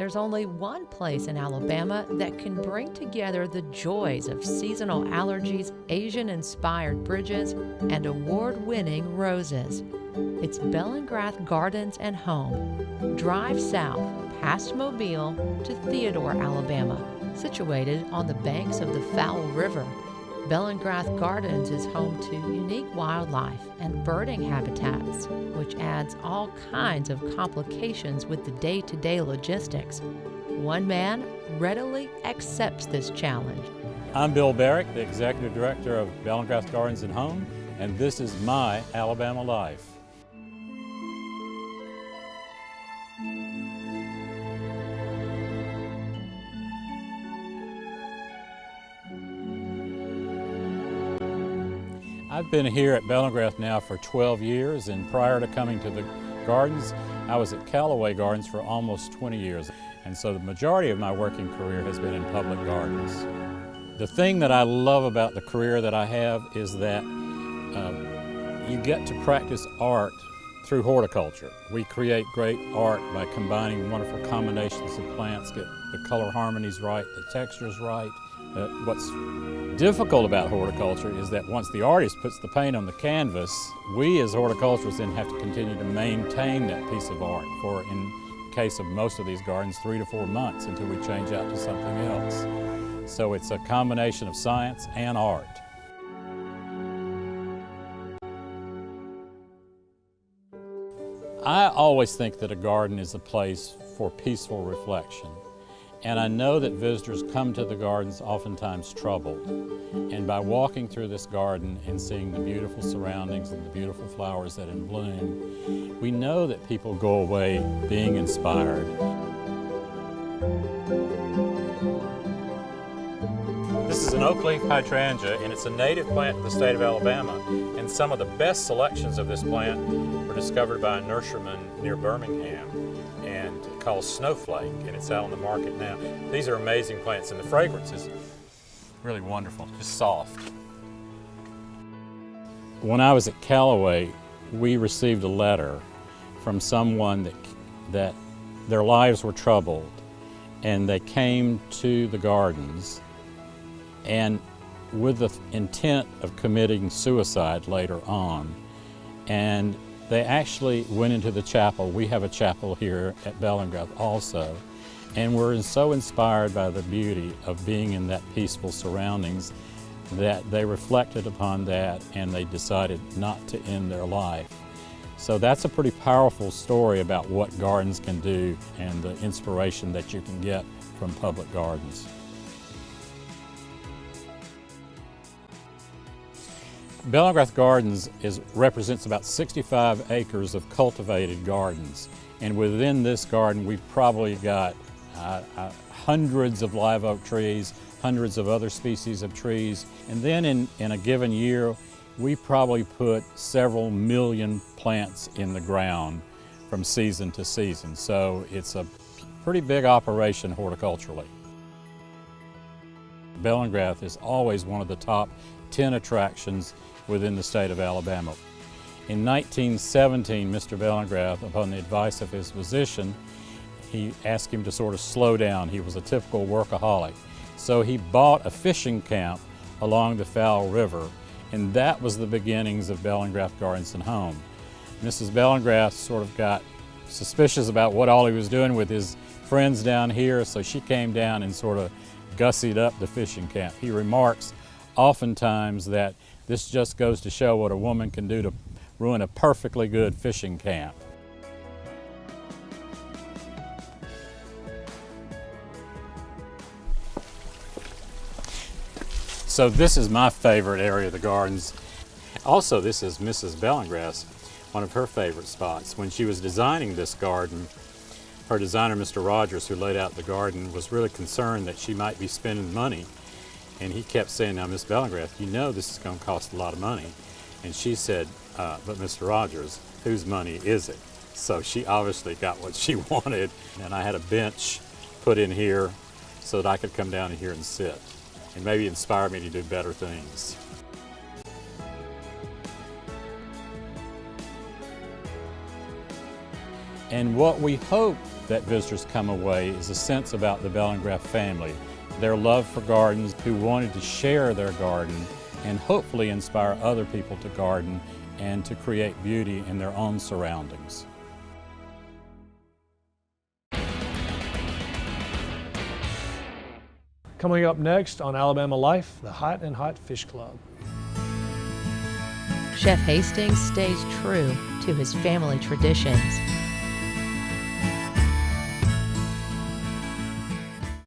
There's only one place in Alabama that can bring together the joys of seasonal allergies, Asian-inspired bridges, and award-winning roses. It's Bellingrath Gardens and Home. Drive south past Mobile to Theodore, Alabama, situated on the banks of the Fowl River. Bellingrath Gardens is home to unique wildlife and birding habitats, which adds all kinds of complications with the day-to-day logistics. One man readily accepts this challenge. I'm Bill Barrick, the Executive Director of Bellingrath Gardens and Home, and this is my Alabama life. I've been here at Bellingrath now for 12 years, and prior to coming to the gardens, I was at Callaway Gardens for almost 20 years. And so the majority of my working career has been in public gardens. The thing that I love about the career that I have is that you get to practice art through horticulture. We create great art by combining wonderful combinations of plants, get the color harmonies right, the textures right. What's difficult about horticulture is that once the artist puts the paint on the canvas, we as horticulturists then have to continue to maintain that piece of art for, in case of most of these gardens, 3 to 4 months until we change out to something else. So it's a combination of science and art. I always think that a garden is a place for peaceful reflection. And I know that visitors come to the gardens oftentimes troubled. And by walking through this garden and seeing the beautiful surroundings and the beautiful flowers that are in bloom, we know that people go away being inspired. This is an oak leaf hydrangea, and it's a native plant in the state of Alabama. And some of the best selections of this plant were discovered by a nurseryman near Birmingham, and called Snowflake, and it's out on the market now. These are amazing plants, and the fragrance is really wonderful, just soft. When I was at Callaway, we received a letter from someone that their lives were troubled, and they came to the gardens and with the intent of committing suicide later on. And they actually went into the chapel. We have a chapel here at Bellingrath also, and were so inspired by the beauty of being in that peaceful surroundings that they reflected upon that and they decided not to end their life. So that's a pretty powerful story about what gardens can do and the inspiration that you can get from public gardens. Bellingrath Gardens represents about 65 acres of cultivated gardens. And within this garden, we've probably got hundreds of live oak trees, hundreds of other species of trees. And then in a given year, we probably put several million plants in the ground from season to season. So it's a pretty big operation horticulturally. Bellingrath is always one of the top 10 attractions within the state of Alabama. In 1917, Mr. Bellingrath, upon the advice of his physician, he asked him to sort of slow down. He was a typical workaholic. So he bought a fishing camp along the Fowl River, and that was the beginnings of Bellingrath Gardens and Home. Mrs. Bellingrath sort of got suspicious about what all he was doing with his friends down here, so she came down and sort of gussied up the fishing camp. He remarks oftentimes that this just goes to show what a woman can do to ruin a perfectly good fishing camp. So this is my favorite area of the gardens. Also, this is Mrs. Bellingrath's, one of her favorite spots. When she was designing this garden, her designer, Mr. Rogers, who laid out the garden, was really concerned that she might be spending money. And he kept saying, now, Miss Bellingrath, you know this is going to cost a lot of money. And she said, but Mr. Rogers, whose money is it? So she obviously got what she wanted. And I had a bench put in here so that I could come down here and sit and maybe inspire me to do better things. And what we hope that visitors come away is a sense about the Bellingraf family, their love for gardens, who wanted to share their garden and hopefully inspire other people to garden and to create beauty in their own surroundings. Coming up next on Alabama Life, the Hot and Hot Fish Club. Chef Hastings stays true to his family traditions.